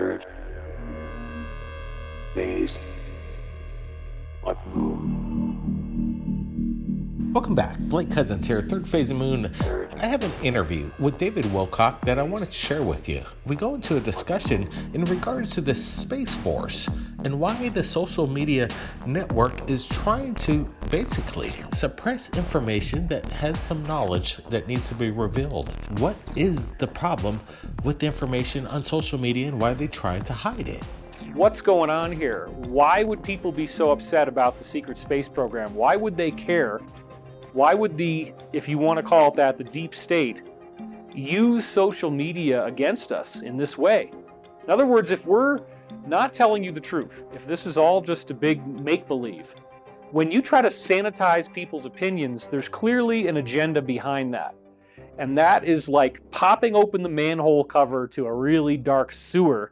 Third phase of moon. Welcome back. Blake Cousins here, Third Phase of Moon. I have an interview with David Wilcock that I wanted to share with you. We go into a discussion in regards to the Space Force and why the social media network is trying to basically suppress information that has some knowledge that needs to be revealed. What is the problem with the information on social media and why are they trying to hide it? What's going on here? Why would people be so upset about the secret space program? Why would they care? Why would if you want to call it that, the deep state, use social media against us in this way? In other words, if we're not telling you the truth, if this is all just a big make-believe, when you try to sanitize people's opinions, there's clearly an agenda behind that. And that is like popping open the manhole cover to a really dark sewer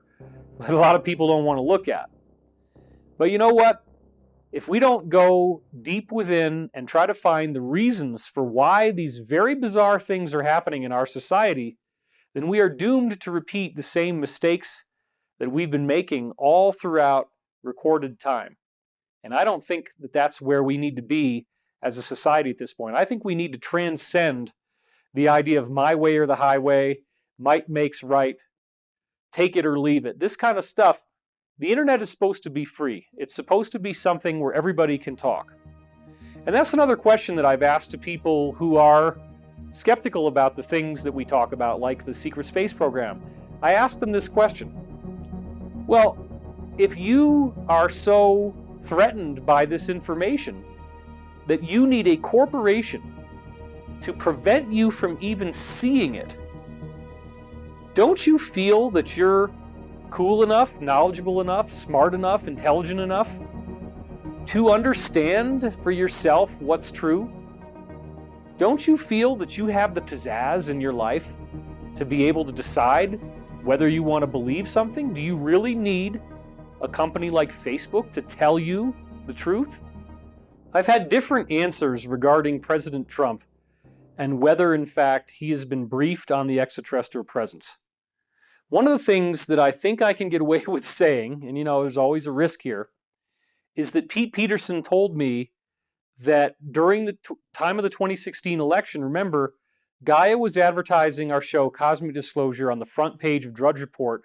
that a lot of people don't want to look at. But you know what? If we don't go deep within and try to find the reasons for why these very bizarre things are happening in our society, then we are doomed to repeat the same mistakes that we've been making all throughout recorded time. And I don't think that that's where we need to be as a society at this point. I think we need to transcend the idea of my way or the highway, might makes right, take it or leave it. This kind of stuff. The internet is supposed to be free. It's supposed to be something where everybody can talk. And that's another question that I've asked to people who are skeptical about the things that we talk about, like the secret space program. I asked them this question. Well, if you are so threatened by this information that you need a corporation to prevent you from even seeing it, don't you feel that you're cool enough, knowledgeable enough, smart enough, intelligent enough to understand for yourself what's true? Don't you feel that you have the pizzazz in your life to be able to decide whether you want to believe something? Do you really need a company like Facebook to tell you the truth? I've had different answers regarding President Trump and whether, in fact, he has been briefed on the extraterrestrial presence. One of the things that I think I can get away with saying, and there's always a risk here, is that Pete Peterson told me that during the time of the 2016 election, remember, Gaia was advertising our show Cosmic Disclosure on the front page of Drudge Report,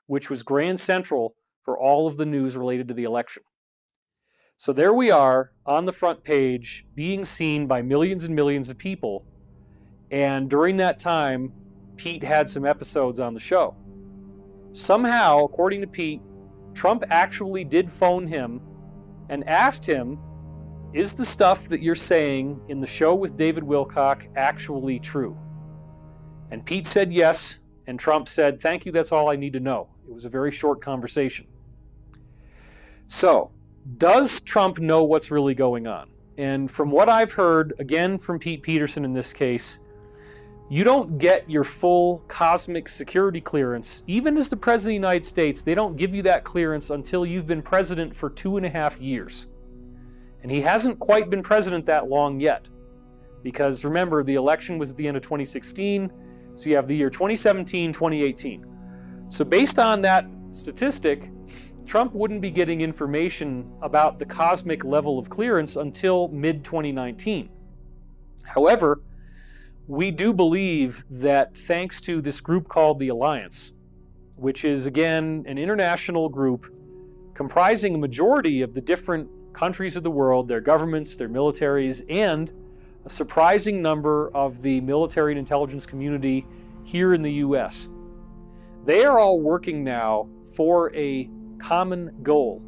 which was grand central for all of the news related to the election. So there we are on the front page, being seen by millions and millions of people, and during that time, Pete had some episodes on the show. Somehow, according to Pete, Trump actually did phone him and asked him, is the stuff that you're saying in the show with David Wilcock actually true? And Pete said yes, and Trump said, thank you, that's all I need to know. It was a very short conversation. So, does Trump know what's really going on? And from what I've heard, again from Pete Peterson in this case, you don't get your full cosmic security clearance. Even as the President of the United States, they don't give you that clearance until you've been president for 2.5 years. And he hasn't quite been president that long yet. Because remember, the election was at the end of 2016, so you have the year 2017, 2018. So based on that statistic, Trump wouldn't be getting information about the cosmic level of clearance until mid-2019. However, we do believe that thanks to this group called the Alliance, which is again an international group comprising a majority of the different countries of the world, their governments, their militaries, and a surprising number of the military and intelligence community here in the US. They are all working now for a common goal,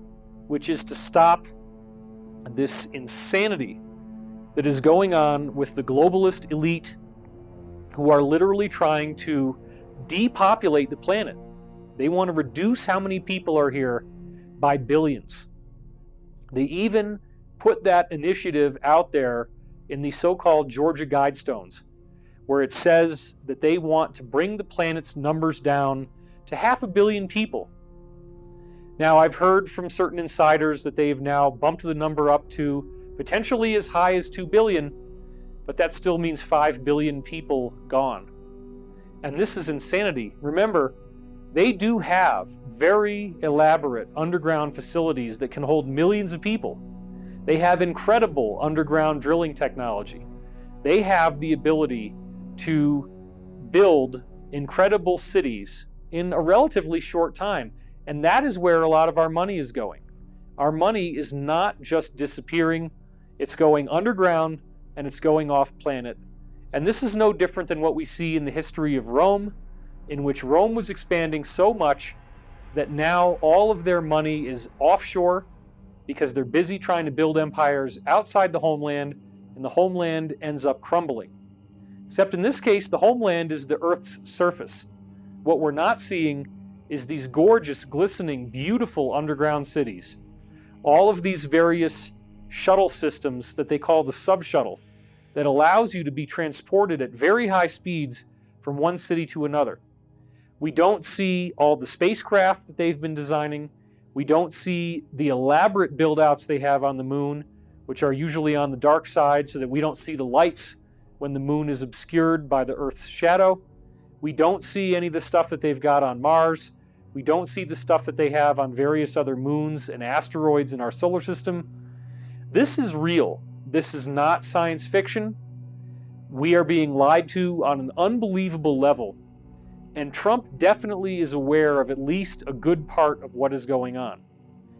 which is to stop this insanity that is going on with the globalist elite who are literally trying to depopulate the planet. They want to reduce how many people are here by billions. They even put that initiative out there in the so-called Georgia Guidestones, where it says that they want to bring the planet's numbers down to 500 million people. Now, I've heard from certain insiders that they've now bumped the number up to potentially as high as 2 billion, but that still means 5 billion people gone. And this is insanity. Remember, They do have very elaborate underground facilities that can hold millions of people. They have incredible underground drilling technology. They have the ability to build incredible cities in a relatively short time. And that is where a lot of our money is going. Our money is not just disappearing, it's going underground and it's going off planet. And this is no different than what we see in the history of Rome, in which Rome was expanding so much that now all of their money is offshore because they're busy trying to build empires outside the homeland, and the homeland ends up crumbling. Except in this case, the homeland is the Earth's surface. What we're not seeing is these gorgeous, glistening, beautiful underground cities. All of these various shuttle systems that they call the sub-shuttle that allows you to be transported at very high speeds from one city to another. We don't see all the spacecraft that they've been designing. We don't see the elaborate build-outs they have on the moon, which are usually on the dark side so that we don't see the lights when the moon is obscured by the Earth's shadow. We don't see any of the stuff that they've got on Mars. We don't see the stuff that they have on various other moons and asteroids in our solar system. This is real. This is not science fiction. We are being lied to on an unbelievable level. And Trump definitely is aware of at least a good part of what is going on.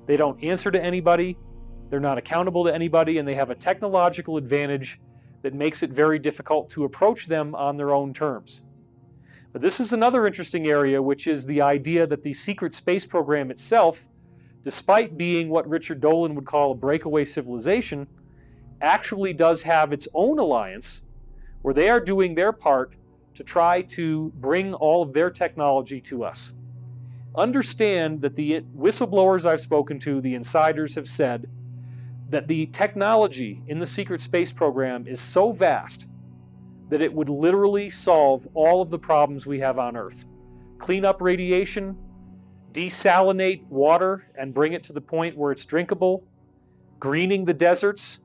They don't answer to anybody, they're not accountable to anybody, and they have a technological advantage that makes it very difficult to approach them on their own terms. But this is another interesting area, which is the idea that the secret space program itself, despite being what Richard Dolan would call a breakaway civilization, actually does have its own alliance where they are doing their part to try to bring all of their technology to us. Understand that the whistleblowers I've spoken to, the insiders, have said that the technology in the secret space program is so vast that it would literally solve all of the problems we have on Earth. Clean up radiation, desalinate water and bring it to the point where it's drinkable, greening the deserts,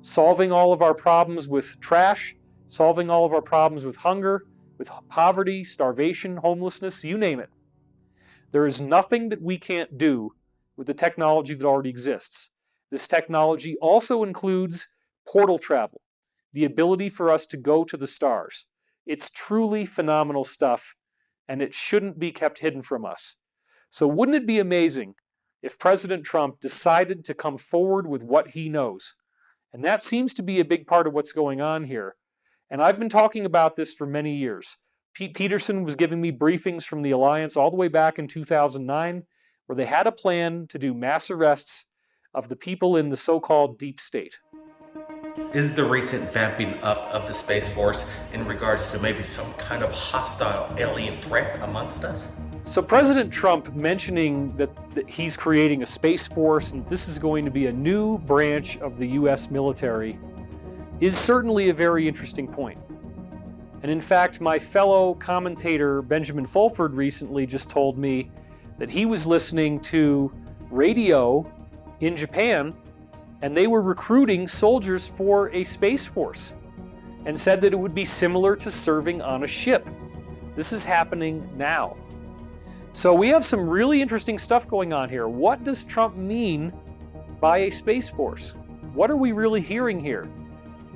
solving all of our problems with trash, solving all of our problems with hunger, with poverty, starvation, homelessness, you name it. There is nothing that we can't do with the technology that already exists. This technology also includes portal travel, the ability for us to go to the stars. It's truly phenomenal stuff, and it shouldn't be kept hidden from us. So wouldn't it be amazing if President Trump decided to come forward with what he knows? And that seems to be a big part of what's going on here. And I've been talking about this for many years. Pete Peterson was giving me briefings from the Alliance all the way back in 2009, where they had a plan to do mass arrests of the people in the so-called deep state. Is the recent vamping up of the Space Force in regards to maybe some kind of hostile alien threat amongst us? So President Trump mentioning that he's creating a Space Force and this is going to be a new branch of the U.S. military is certainly a very interesting point. And in fact, my fellow commentator Benjamin Fulford recently just told me that he was listening to radio in Japan and they were recruiting soldiers for a Space Force and said that it would be similar to serving on a ship. This is happening now. So we have some really interesting stuff going on here. What does Trump mean by a Space Force? What are we really hearing here?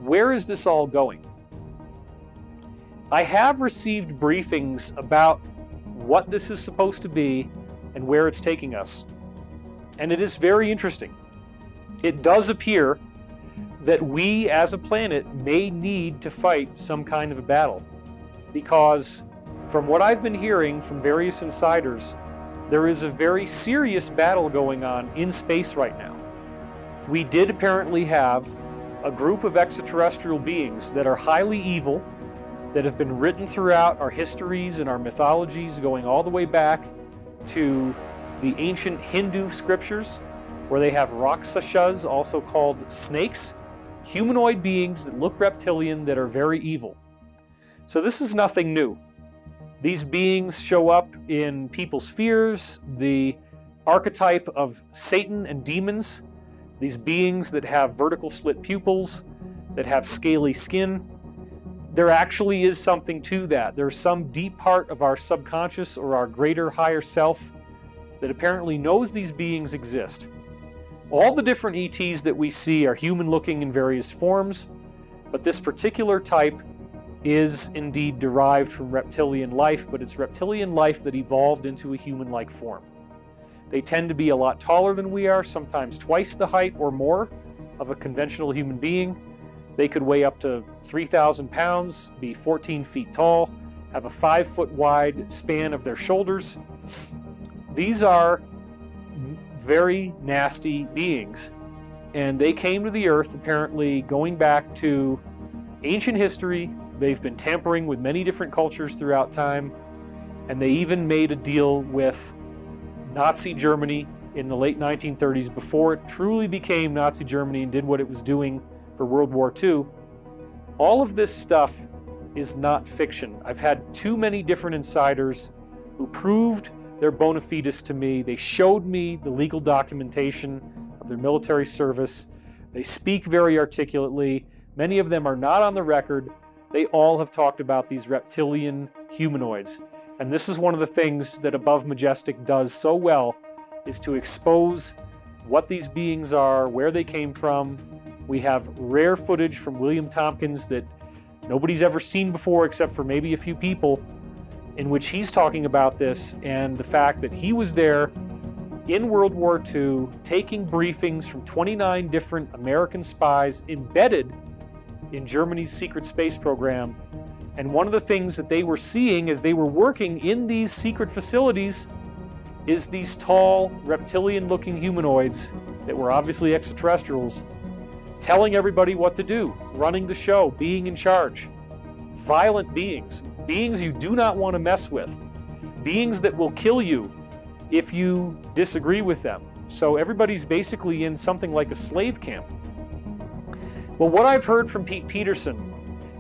Where is this all going? I have received briefings about what this is supposed to be and where it's taking us. And it is very interesting. It does appear that we as a planet may need to fight some kind of a battle. Because from what I've been hearing from various insiders, there is a very serious battle going on in space right now. We did apparently have a group of extraterrestrial beings that are highly evil, that have been written throughout our histories and our mythologies going all the way back to the ancient Hindu scriptures, where they have Rakshasas, also called snakes, humanoid beings that look reptilian that are very evil. So this is nothing new. These beings show up in people's fears, the archetype of Satan and demons, these beings that have vertical slit pupils, that have scaly skin. there actually is something to that. There's some deep part of our subconscious or our greater higher self that apparently knows these beings exist. All the different ETs that we see are human-looking in various forms, but this particular type is indeed derived from reptilian life, but it's reptilian life that evolved into a human-like form. They tend to be a lot taller than we are, sometimes twice the height or more of a conventional human being. They could weigh up to 3,000 pounds, be 14 feet tall, have a 5-foot wide span of their shoulders. These are very nasty beings, and they came to the Earth apparently going back to ancient history. They've been tampering with many different cultures throughout time, and they even made a deal with Nazi Germany in the late 1930s before it truly became Nazi Germany and did what it was doing for World War II. All of this stuff is not fiction. I've had too many different insiders who proved their bona fides to me. They showed me the legal documentation of their military service. They speak very articulately. Many of them are not on the record. They all have talked about these reptilian humanoids. And this is one of the things that Above Majestic does so well, is to expose what these beings are, where they came from. We have rare footage from William Tompkins that nobody's ever seen before except for maybe a few people, in which he's talking about this and the fact that he was there in World War II taking briefings from 29 different American spies embedded in Germany's secret space program. And one of the things that they were seeing as they were working in these secret facilities is these tall, reptilian-looking humanoids that were obviously extraterrestrials, telling everybody what to do, running the show, being in charge. Violent beings, beings you do not want to mess with, beings that will kill you if you disagree with them. So everybody's basically in something like a slave camp. Well, what I've heard from Pete Peterson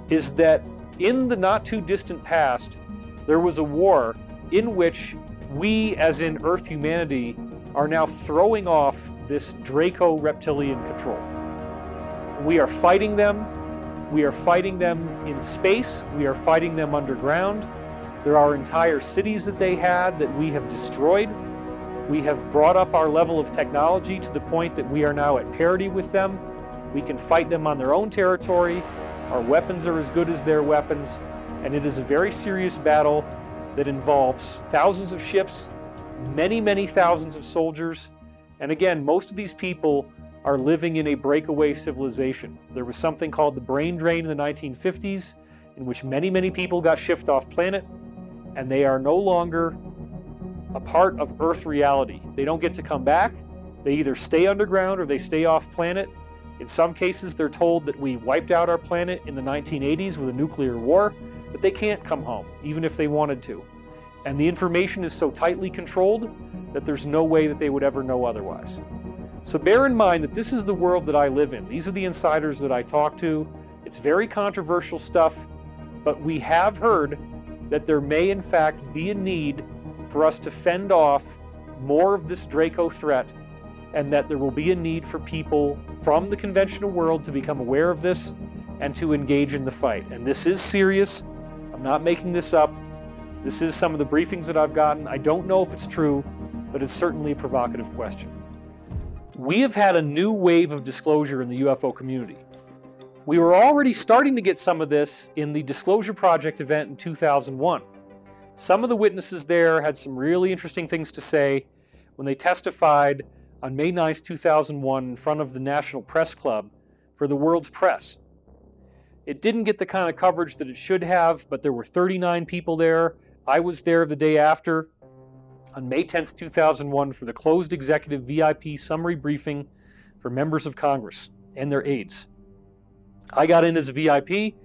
is that in the not too distant past, there was a war in which we, as in Earth humanity, are now throwing off this Draco reptilian control. We are fighting them. We are fighting them in space. We are fighting them underground. There are entire cities that they had that we have destroyed. We have brought up our level of technology to the point that we are now at parity with them. We can fight them on their own territory. Our weapons are as good as their weapons, and it is a very serious battle that involves thousands of ships, many, many thousands of soldiers, and again, most of these people are living in a breakaway civilization. There was something called the brain drain in the 1950s, in which many, many people got shipped off planet, and they are no longer a part of Earth reality. They don't get to come back. They either stay underground or they stay off planet. In some cases, they're told that we wiped out our planet in the 1980s with a nuclear war, but they can't come home, even if they wanted to. And the information is so tightly controlled that there's no way that they would ever know otherwise. So bear in mind that this is the world that I live in. These are the insiders that I talk to. It's very controversial stuff, but we have heard that there may in fact be a need for us to fend off more of this Draco threat, and that there will be a need for people from the conventional world to become aware of this and to engage in the fight. And this is serious. I'm not making this up. This is some of the briefings that I've gotten. I don't know if it's true, but it's certainly a provocative question. We have had a new wave of disclosure in the UFO community. We were already starting to get some of this in the Disclosure Project event in 2001. Some of the witnesses there had some really interesting things to say when they testified on May 9th, 2001 in front of the National Press Club for the world's press. It didn't get the kind of coverage that it should have, but there were 39 people there. I was there the day after on May 10th, 2001 for the closed executive VIP summary briefing for members of Congress and their aides. I got in as a VIP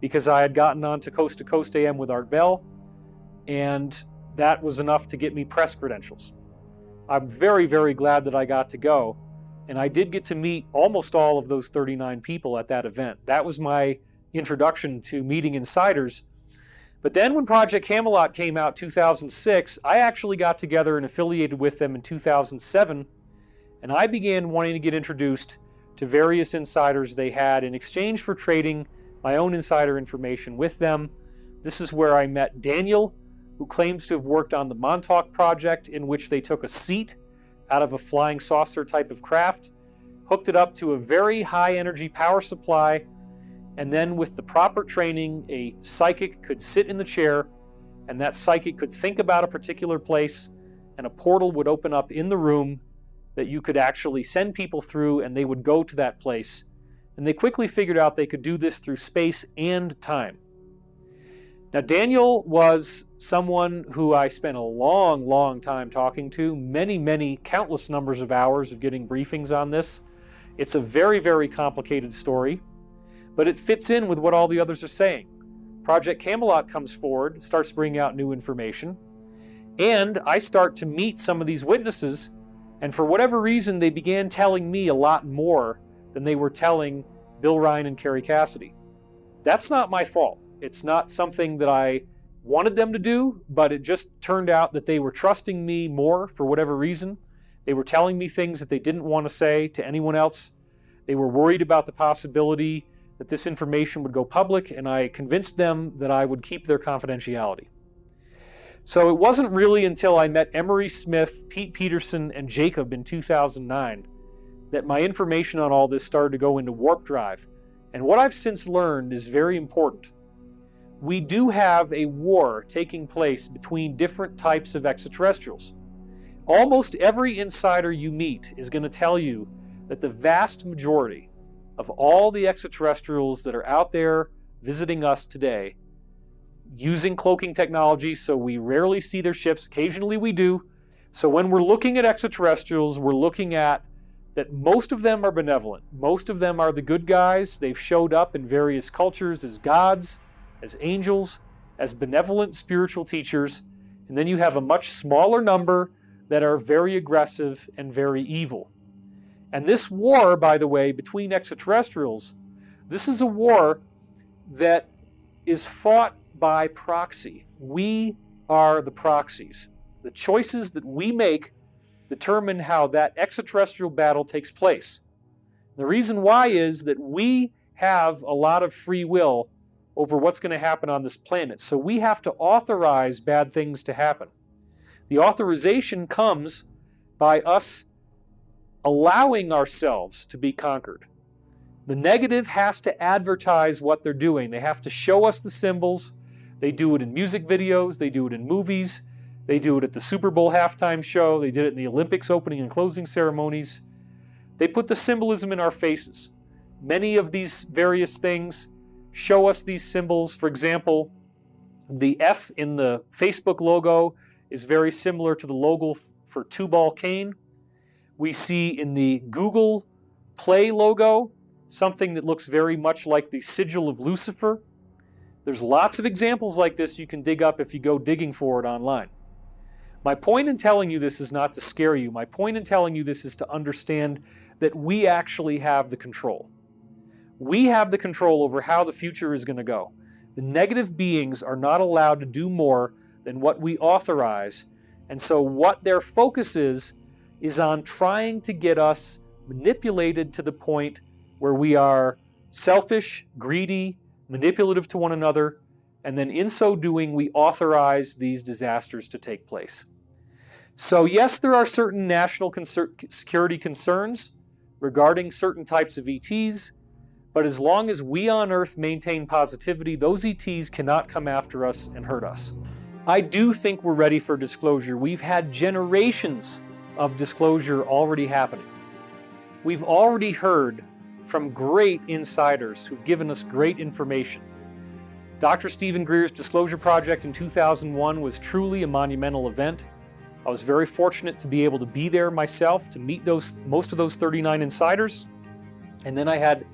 because I had gotten on to Coast AM with Art Bell, and that was enough to get me press credentials. I'm very, very glad that I got to go, and I did get to meet almost all of those 39 people at that event. That was my introduction to meeting insiders. But then when Project Camelot came out 2006, I actually got together and affiliated with them in 2007, and I began wanting to get introduced to various insiders they had in exchange for trading my own insider information with them. This is where I met Daniel, who claims to have worked on the Montauk project, in which they took a seat out of a flying saucer type of craft, hooked it up to a very high energy power supply, and then with the proper training, a psychic could sit in the chair, and that psychic could think about a particular place, and a portal would open up in the room that you could actually send people through, and they would go to that place. And they quickly figured out they could do this through space and time. Now, Daniel was someone who I spent a long time talking to, many, countless numbers of hours of getting briefings on this. It's a very complicated story, but it fits in with what all the others are saying. Project Camelot comes forward, starts bringing out new information, and I start to meet some of these witnesses, and for whatever reason, they began telling me a lot more than they were telling Bill Ryan and Carrie Cassidy. That's not my fault. It's not something that I wanted them to do, but it just turned out that they were trusting me more for whatever reason. They were telling me things that they didn't want to say to anyone else. They were worried about the possibility that this information would go public, and I convinced them that I would keep their confidentiality. So it wasn't really until I met Emery Smith, Pete Peterson, and Jacob in 2009 that my information on all this started to go into warp drive. And what I've since learned is very important. We do have a war taking place between different types of extraterrestrials. Almost every insider you meet is going to tell you that the vast majority of all the extraterrestrials that are out there visiting us today, using cloaking technology, so we rarely see their ships, occasionally we do. So when we're looking at extraterrestrials, we're looking at that most of them are benevolent. Most of them are the good guys. They've showed up in various cultures as gods, as angels, as benevolent spiritual teachers. And then you have a much smaller number that are very aggressive and very evil. And this war, by the way, between extraterrestrials, this is a war that is fought by proxy. We are the proxies. The choices that we make determine how that extraterrestrial battle takes place. The reason why is that we have a lot of free will over what's going to happen on this planet. So we have to authorize bad things to happen. The authorization comes by us allowing ourselves to be conquered. The negative has to advertise what they're doing. They have to show us the symbols. They do it in music videos. They do it in movies. They do it at the Super Bowl halftime show. They did it in the Olympics opening and closing ceremonies. They put the symbolism in our faces. Many of these various things show us these symbols. For example, the F in the Facebook logo is very similar to the logo for two-ball cane. We see in the Google Play logo something that looks very much like the sigil of Lucifer. There's lots of examples like this you can dig up if you go digging for it online. My point in telling you this is not to scare you. My point in telling you this is to understand that we actually have the control. We have the control over how the future is going to go. The negative beings are not allowed to do more than what we authorize. And so what their focus is on trying to get us manipulated to the point where we are selfish, greedy, manipulative to one another, and then in so doing, we authorize these disasters to take place. So yes, there are certain national security concerns regarding certain types of ETs, but as long as we on Earth maintain positivity, those ETs cannot come after us and hurt us. I do think we're ready for disclosure. We've had generations of disclosure already happening. We've already heard from great insiders who've given us great information. Dr. Stephen Greer's Disclosure Project in 2001 was truly a monumental event. I was very fortunate to be able to be there myself to meet most of those 39 insiders. And then I had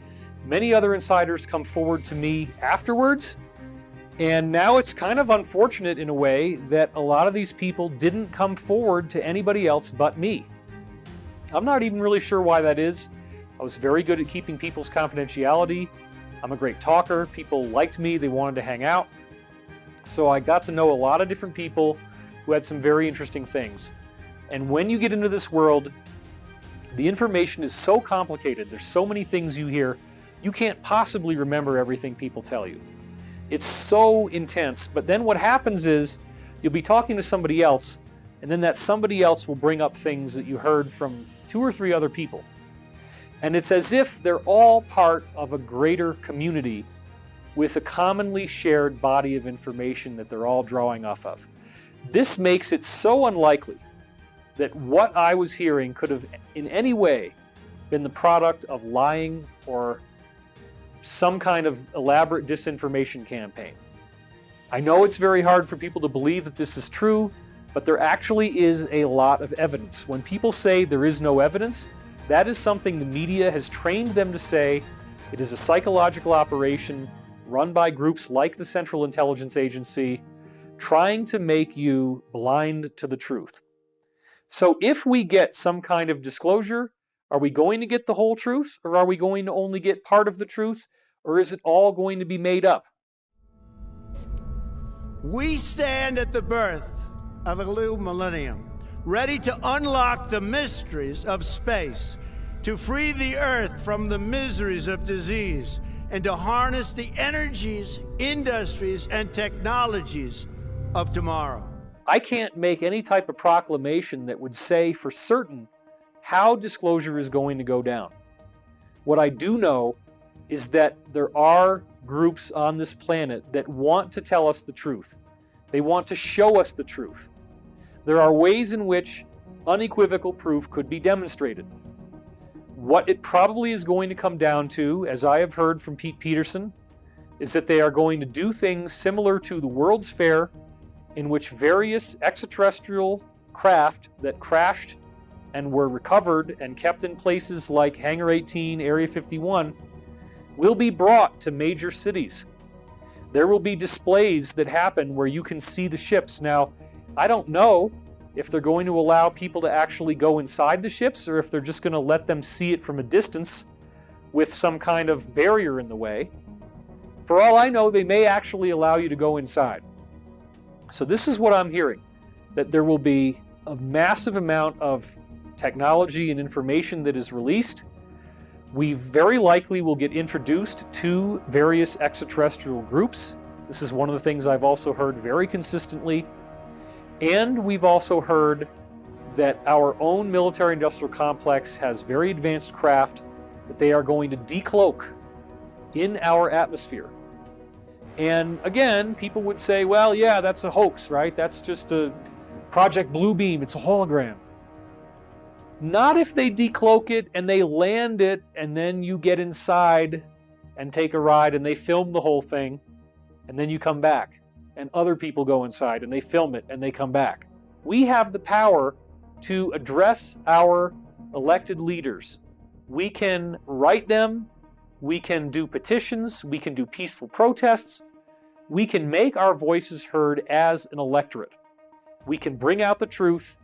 many other insiders come forward to me afterwards. And now it's kind of unfortunate in a way that a lot of these people didn't come forward to anybody else but me. I'm not even really sure why that is. I was very good at keeping people's confidentiality. I'm a great talker. People liked me. They wanted to hang out. So I got to know a lot of different people who had some very interesting things. And when you get into this world, the information is so complicated. There's so many things you hear. You can't possibly remember everything people tell you. It's so intense, but then what happens is you'll be talking to somebody else, and then that somebody else will bring up things that you heard from 2 or 3 other people. And it's as if they're all part of a greater community with a commonly shared body of information that they're all drawing off of. This makes it so unlikely that what I was hearing could have in any way been the product of lying or some kind of elaborate disinformation campaign. I know it's very hard for people to believe that this is true, but there actually is a lot of evidence. When people say there is no evidence, that is something the media has trained them to say. It is a psychological operation run by groups like the Central Intelligence Agency, trying to make you blind to the truth. So if we get some kind of disclosure, are we going to get the whole truth, or are we going to only get part of the truth, or is it all going to be made up? We stand at the birth of a new millennium, ready to unlock the mysteries of space, to free the Earth from the miseries of disease, and to harness the energies, industries, and technologies of tomorrow. I can't make any type of proclamation that would say for certain how disclosure is going to go down. What I do know is that there are groups on this planet that want to tell us the truth. They want to show us the truth. There are ways in which unequivocal proof could be demonstrated. What it probably is going to come down to, as I have heard from Pete Peterson, is that they are going to do things similar to the World's Fair, in which various extraterrestrial craft that crashed and were recovered and kept in places like Hangar 18, Area 51, will be brought to major cities. There will be displays that happen where you can see the ships. Now, I don't know if they're going to allow people to actually go inside the ships or if they're just going to let them see it from a distance with some kind of barrier in the way. For all I know, they may actually allow you to go inside. So this is what I'm hearing, that there will be a massive amount of technology and information that is released. We very likely will get introduced to various extraterrestrial groups. This is one of the things I've also heard very consistently. And we've also heard that our own military-industrial complex has very advanced craft that they are going to decloak in our atmosphere. And again, people would say, well, yeah, that's a hoax, right? That's just a Project Bluebeam, it's a hologram. Not if they decloak it and they land it and then you get inside and take a ride and they film the whole thing and then you come back and other people go inside and they film it and they come back. We have the power to address our elected leaders. We can write them, we can do petitions, we can do peaceful protests, we can make our voices heard as an electorate. We can bring out the truth,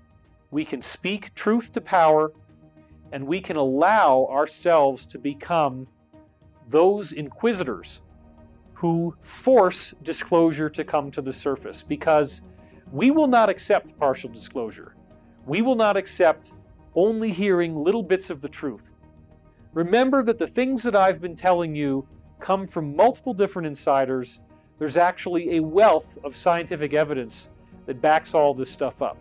we can speak truth to power, and we can allow ourselves to become those inquisitors who force disclosure to come to the surface, because we will not accept partial disclosure. We will not accept only hearing little bits of the truth. Remember that the things that I've been telling you come from multiple different insiders. There's actually a wealth of scientific evidence that backs all this stuff up.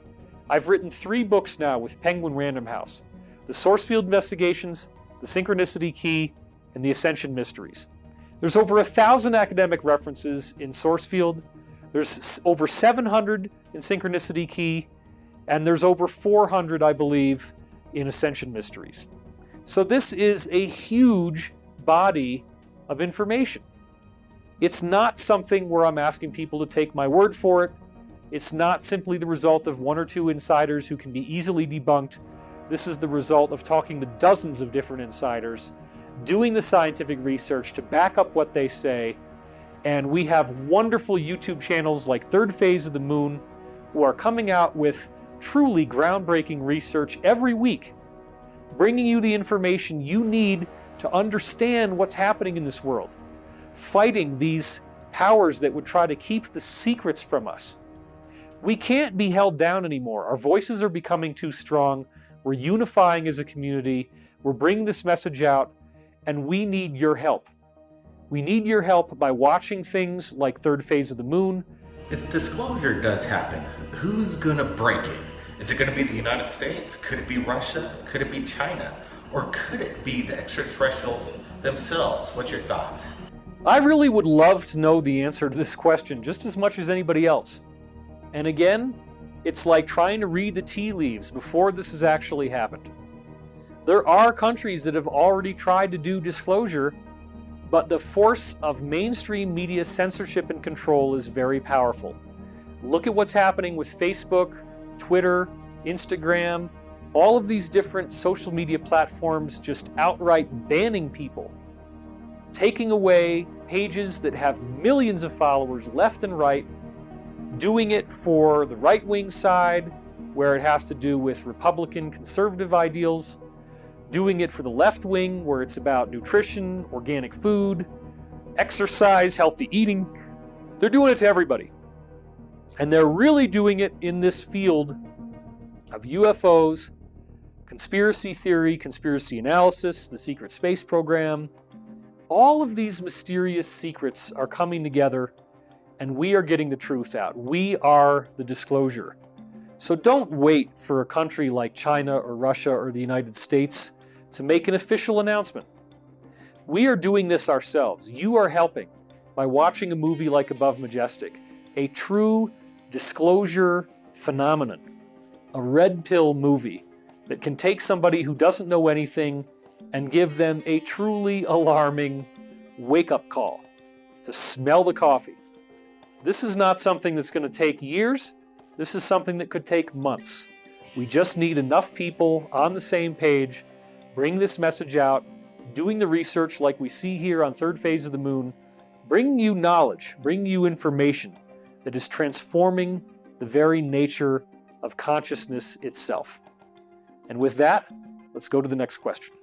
I've written 3 books now with Penguin Random House: The Source Field Investigations, The Synchronicity Key, and The Ascension Mysteries. There's over 1,000 academic references in Source Field. There's over 700 in Synchronicity Key, and there's over 400, I believe, in Ascension Mysteries. So this is a huge body of information. It's not something where I'm asking people to take my word for it. It's not simply the result of 1 or 2 insiders who can be easily debunked. This is the result of talking to dozens of different insiders, doing the scientific research to back up what they say. And we have wonderful YouTube channels like Third Phase of the Moon who are coming out with truly groundbreaking research every week, bringing you the information you need to understand what's happening in this world, fighting these powers that would try to keep the secrets from us. We can't be held down anymore. Our voices are becoming too strong. We're unifying as a community. We're bringing this message out. and we need your help. We need your help by watching things like Third Phase of the Moon. If disclosure does happen, who's gonna break it? Is it gonna be the United States? Could it be Russia? Could it be China? Or could it be the extraterrestrials themselves? What's your thoughts? I really would love to know the answer to this question just as much as anybody else. And again, it's like trying to read the tea leaves before this has actually happened. There are countries that have already tried to do disclosure, but the force of mainstream media censorship and control is very powerful. Look at what's happening with Facebook, Twitter, Instagram, all of these different social media platforms just outright banning people, taking away pages that have millions of followers left and right, doing it for the right-wing side, where it has to do with Republican conservative ideals, doing it for the left wing, where it's about nutrition, organic food, exercise, healthy eating. They're doing it to everybody. And they're really doing it in this field of UFOs, conspiracy theory, conspiracy analysis, the secret space program. All of these mysterious secrets are coming together, and we are getting the truth out. We are the disclosure. So don't wait for a country like China or Russia or the United States to make an official announcement. We are doing this ourselves. You are helping by watching a movie like Above Majestic, a true disclosure phenomenon, a red pill movie that can take somebody who doesn't know anything and give them a truly alarming wake-up call to smell the coffee. This is not something that's going to take years. This is something that could take months. We just need enough people on the same page, bring this message out, doing the research like we see here on Third Phase of the Moon, bringing you knowledge, bringing you information that is transforming the very nature of consciousness itself. And with that, let's go to the next question.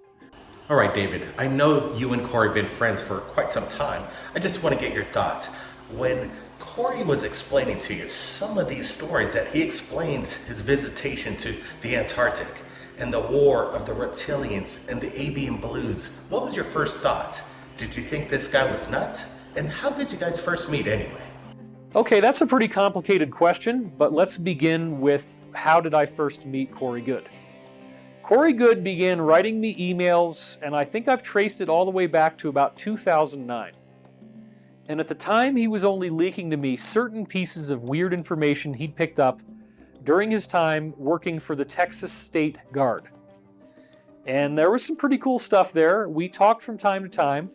All right, David, I know you and Corey have been friends for quite some time. I just want to get your thoughts. When Corey was explaining to you some of these stories that he explains his visitation to the Antarctic and the war of the reptilians and the avian blues, what was your first thought? Did you think this guy was nuts? And how did you guys first meet anyway? Okay, that's a pretty complicated question, but let's begin with how did I first meet Corey Goode? Corey Goode began writing me emails, and I think I've traced it all the way back to about 2009. And at the time, he was only leaking to me certain pieces of weird information he'd picked up during his time working for the Texas State Guard. And there was some pretty cool stuff there. We talked from time to time.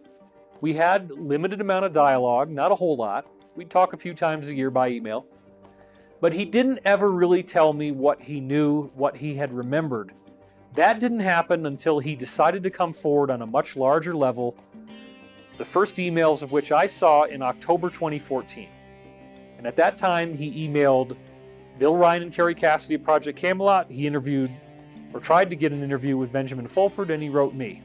We had limited amount of dialogue, not a whole lot. We'd talk a few times a year by email. But he didn't ever really tell me what he knew, what he had remembered. That didn't happen until he decided to come forward on a much larger level, the first emails of which I saw in October 2014. And at that time, he emailed Bill Ryan and Carrie Cassidy at Project Camelot. He interviewed, or tried to get an interview with Benjamin Fulford, and he wrote me.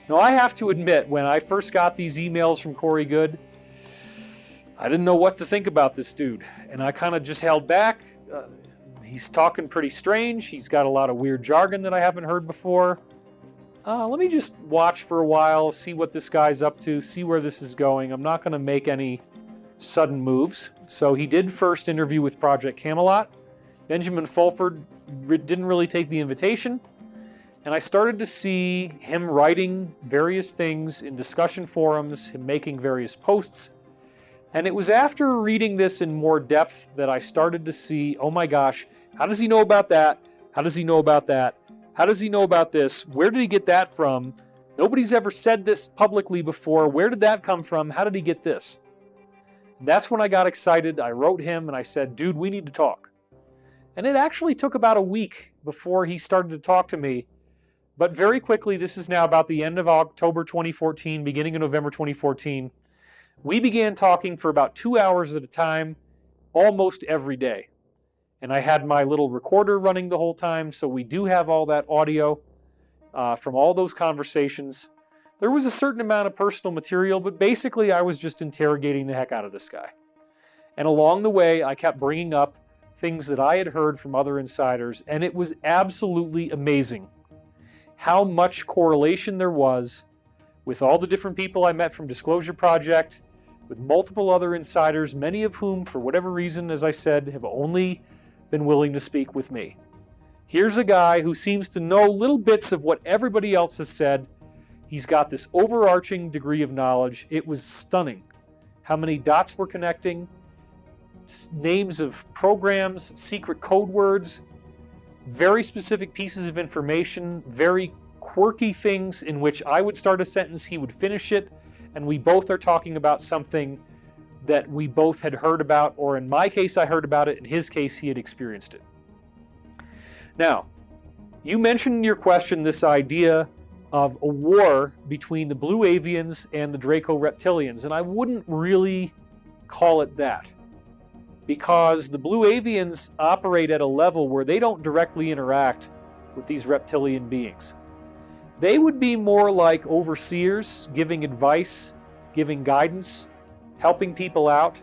Now, I have to admit, when I first got these emails from Corey Goode, I didn't know what to think about this dude. And I kind of just held back. He's talking pretty strange. He's got a lot of weird jargon that I haven't heard before. Let me just watch for a while, see what this guy's up to, see where this is going. I'm not going to make any sudden moves. So he did first interview with Project Camelot. Benjamin Fulford didn't really take the invitation. And I started to see him writing various things in discussion forums, him making various posts. And it was after reading this in more depth that I started to see, oh my gosh, how does he know about that? How does he know about that? How does he know about this? Where did he get that from? Nobody's ever said this publicly before. Where did that come from? How did he get this? And that's when I got excited. I wrote him and I said, dude, we need to talk. And it actually took about a week before he started to talk to me. But very quickly, this is now about the end of October 2014, beginning of November 2014. We began talking for about 2 hours at a time, almost every day. And I had my little recorder running the whole time, so we do have all that audio from all those conversations. There was a certain amount of personal material, but basically I was just interrogating the heck out of this guy. And along the way, I kept bringing up things that I had heard from other insiders, and it was absolutely amazing how much correlation there was with all the different people I met from Disclosure Project, with multiple other insiders, many of whom, for whatever reason, as I said, have only been willing to speak with me. Here's a guy who seems to know little bits of what everybody else has said. He's got this overarching degree of knowledge. It was stunning how many dots were connecting, names of programs, secret code words, very specific pieces of information, very quirky things in which I would start a sentence, he would finish it, and we both are talking about something that we both had heard about, or in my case I heard about it, in his case he had experienced it. Now, you mentioned in your question this idea of a war between the blue avians and the Draco reptilians, and I wouldn't really call it that, because the blue avians operate at a level where they don't directly interact with these reptilian beings. They would be more like overseers, giving advice, giving guidance, helping people out.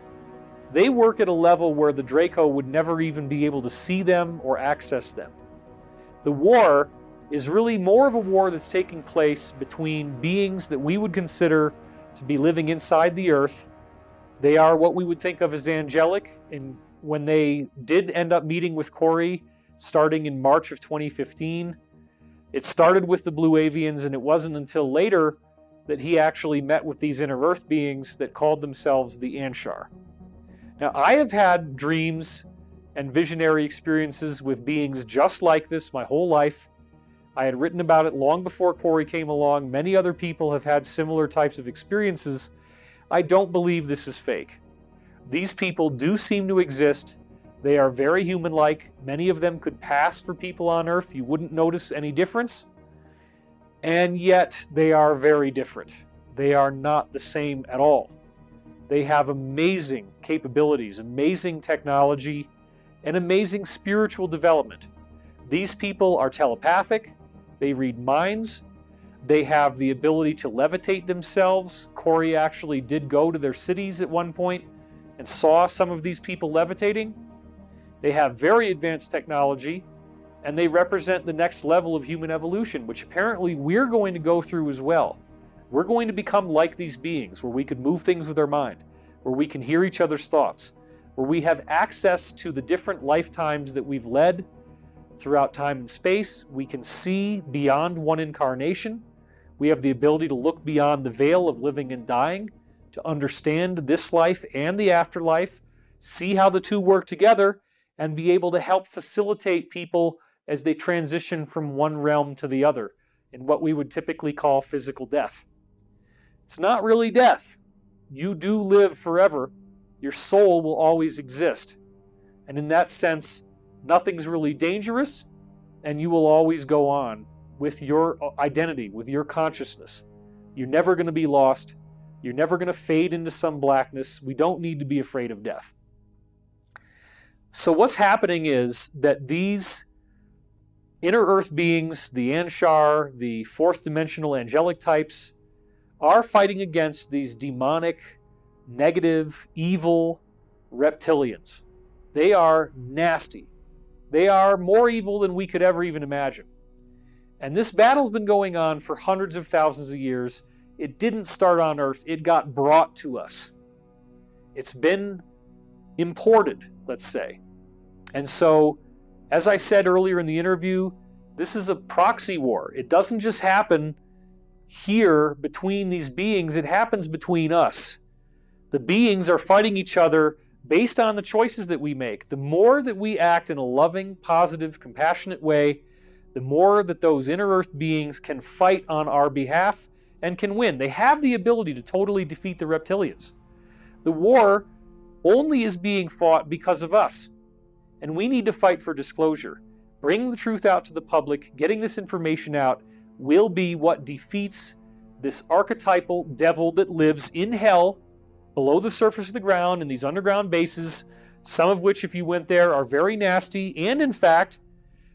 They work at a level where the Draco would never even be able to see them or access them. The war is really more of a war that's taking place between beings that we would consider to be living inside the Earth. They are what we would think of as angelic, and when they did end up meeting with Corey starting in March of 2015, it started with the blue avians, and it wasn't until later that he actually met with these inner Earth beings that called themselves the Anshar. Now, I have had dreams and visionary experiences with beings just like this my whole life. I had written about it long before Corey came along. Many other people have had similar types of experiences. I don't believe this is fake. These people do seem to exist. They are very human-like. Many of them could pass for people on Earth. You wouldn't notice any difference. And yet, they are very different. They are not the same at all. They have amazing capabilities, amazing technology, and amazing spiritual development. These people are telepathic. They read minds. They have the ability to levitate themselves. Corey actually did go to their cities at one point and saw some of these people levitating. They have very advanced technology, and they represent the next level of human evolution, which apparently we're going to go through as well. We're going to become like these beings, where we can move things with our mind, where we can hear each other's thoughts, where we have access to the different lifetimes that we've led throughout time and space. We can see beyond one incarnation. We have the ability to look beyond the veil of living and dying, to understand this life and the afterlife, see how the two work together, and be able to help facilitate people as they transition from one realm to the other in what we would typically call physical death. It's not really death. You do live forever. Your soul will always exist. And in that sense, nothing's really dangerous, and you will always go on with your identity, with your consciousness. You're never going to be lost. You're never going to fade into some blackness. We don't need to be afraid of death. So what's happening is that these inner Earth beings, the Anshar, the fourth dimensional angelic types, are fighting against these demonic, negative, evil reptilians. They are nasty. They are more evil than we could ever even imagine. And this battle's been going on for hundreds of thousands of years. It didn't start on Earth. It got brought to us. It's been imported, let's say. And so, as I said earlier in the interview, this is a proxy war. It doesn't just happen here between these beings. It happens between us. The beings are fighting each other based on the choices that we make. The more that we act in a loving, positive, compassionate way, the more that those inner Earth beings can fight on our behalf and can win. They have the ability to totally defeat the reptilians. The war only is being fought because of us. And we need to fight for disclosure. Bringing the truth out to the public, getting this information out, will be what defeats this archetypal devil that lives in hell, below the surface of the ground, in these underground bases, some of which, if you went there, are very nasty. And in fact,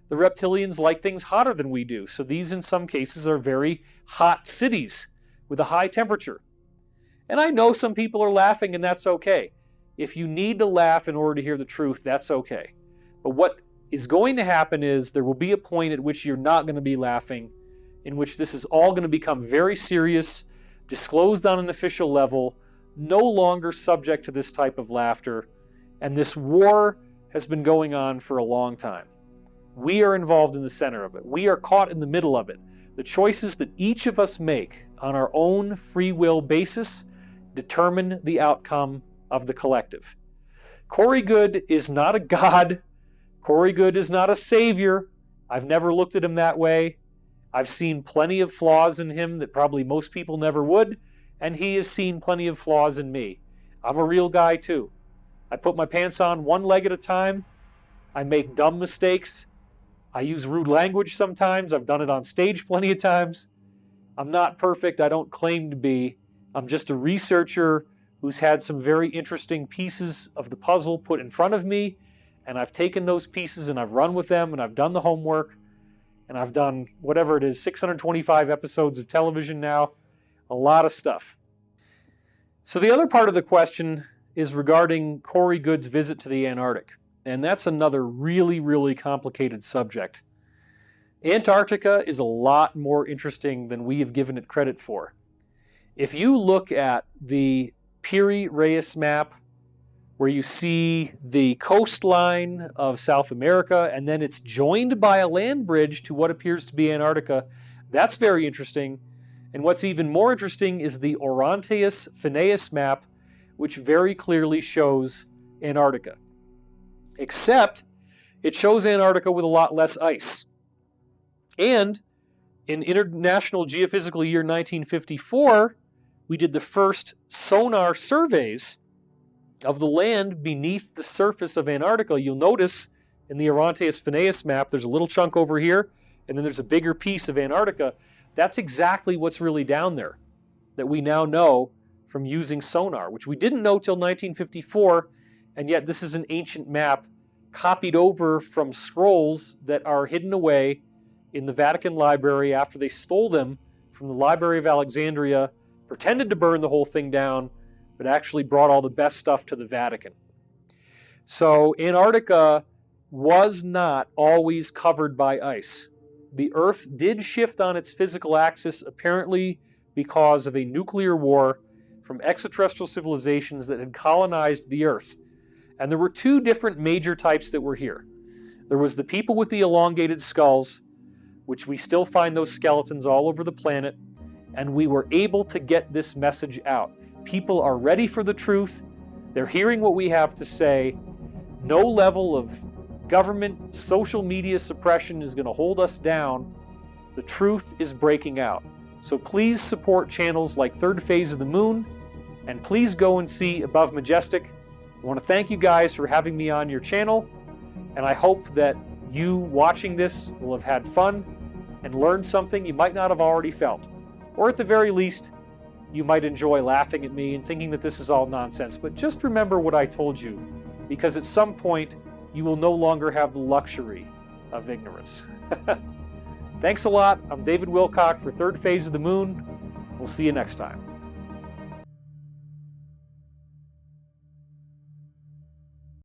the reptilians like things hotter than we do. So these, in some cases, are very hot cities with a high temperature. And I know some people are laughing, and that's okay. If you need to laugh in order to hear the truth, that's okay. But what is going to happen is there will be a point at which you're not going to be laughing, in which this is all going to become very serious, disclosed on an official level, no longer subject to this type of laughter, and this war has been going on for a long time. We are involved in the center of it. We are caught in the middle of it. The choices that each of us make on our own free will basis determine the outcome of the collective. Corey Goode is not a god. Corey Goode is not a savior. I've never looked at him that way. I've seen plenty of flaws in him that probably most people never would, and he has seen plenty of flaws in me. I'm a real guy too. I put my pants on one leg at a time. I make dumb mistakes. I use rude language sometimes. I've done it on stage plenty of times. I'm not perfect. I don't claim to be. I'm just a researcher who's had some very interesting pieces of the puzzle put in front of me, and I've taken those pieces and I've run with them, and I've done the homework, and I've done whatever it is, 625 episodes of television now, a lot of stuff. So the other part of the question is regarding Corey Goode's visit to the Antarctic, and that's another really, really complicated subject. Antarctica is a lot more interesting than we have given it credit for. If you look at the Piri-Reis map, where you see the coastline of South America, and then it's joined by a land bridge to what appears to be Antarctica, that's very interesting. And what's even more interesting is the Orontes-Phineas map, which very clearly shows Antarctica. Except, it shows Antarctica with a lot less ice. And in International Geophysical Year 1954, we did the first sonar surveys of the land beneath the surface of Antarctica. You'll notice in the Orontes-Phineas map, there's a little chunk over here, and then there's a bigger piece of Antarctica. That's exactly what's really down there that we now know from using sonar, which we didn't know till 1954, and yet this is an ancient map copied over from scrolls that are hidden away in the Vatican Library after they stole them from the Library of Alexandria, pretended to burn the whole thing down, but actually brought all the best stuff to the Vatican. So Antarctica was not always covered by ice. The Earth did shift on its physical axis, apparently because of a nuclear war from extraterrestrial civilizations that had colonized the Earth. And there were two different major types that were here. There was the people with the elongated skulls, which we still find those skeletons all over the planet, and we were able to get this message out. People are ready for the truth. They're hearing what we have to say. No level of government, social media suppression is going to hold us down. The truth is breaking out. So please support channels like Third Phase of the Moon, and please go and see Above Majestic. I want to thank you guys for having me on your channel, and I hope that you watching this will have had fun and learned something you might not have already felt. Or at the very least, you might enjoy laughing at me and thinking that this is all nonsense. But just remember what I told you, because at some point, you will no longer have the luxury of ignorance. Thanks a lot. I'm David Wilcock for Third Phase of the Moon. We'll see you next time.